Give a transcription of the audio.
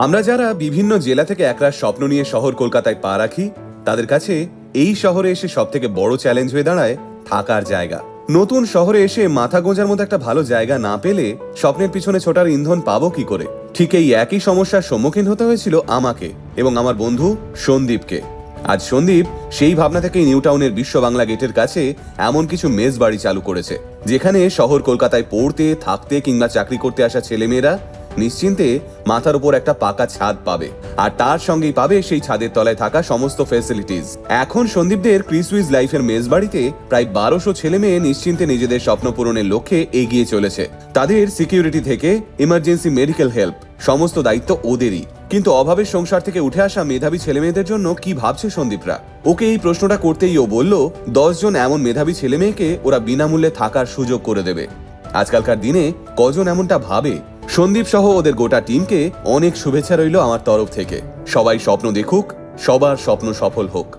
আমরা যারা বিভিন্ন জেলা থেকে একরাশ স্বপ্ন নিয়ে শহর কলকাতায় পা রাখি, তাদের কাছে এই শহরে এসে সব থেকে বড় চ্যালেঞ্জ হয়ে দাঁড়ায় থাকার জায়গা। নতুন শহরে এসে মাথা গোঁজার মতো একটা ভালো জায়গা না পেলে স্বপ্নের পিছনে ছোটার ইন্ধন পাবো কি করে? ঠিক এই একই সমস্যার সম্মুখীন হতে হয়েছিল আমাকে এবং আমার বন্ধু সন্দীপকে। আজ সন্দীপ সেই ভাবনা থেকেই নিউ টাউনের বিশ্ব বাংলা গেটের কাছে এমন কিছু মেস বাড়ি চালু করেছে, যেখানে শহর কলকাতায় পড়তে, থাকতে কিংবা চাকরি করতে আসা ছেলেমেয়েরা নিশ্চিন্তে মাথার উপর একটা পাকা ছাদ পাবে, আর তার সঙ্গেই পাবে সেই ছাদের তলায় থাকা সমস্ত ফ্যাসিলিটিস। এখন সন্দীপদের ক্রিসউইজ লাইফের মেস বাড়িতে প্রায় 1200 ছেলে মেয়ে নিশ্চিন্তে নিজেদের স্বপ্ন পূরণের লক্ষ্যে এগিয়ে চলেছে। তাদের সিকিউরিটি থেকে ইমার্জেন্সি মেডিকেল হেল্প, সমস্ত দায়িত্ব ওদেরই। কিন্তু অভাবের সংসার থেকে উঠে আসা মেধাবী ছেলে মেয়েদের জন্য কি ভাবছে সন্দীপরা? ওকে এই প্রশ্নটা করতেই ও বলল 10 জন এমন মেধাবী ছেলে মেয়েকে ওরা বিনামূল্যে থাকার সুযোগ করে দেবে। আজকালকার দিনে কজন এমনটা ভাবে? সন্দীপ সহ ওদের গোটা টিমকে অনেক শুভেচ্ছা রইল আমার তরফ থেকে। সবাই স্বপ্ন দেখুক, সবার স্বপ্ন সফল হোক।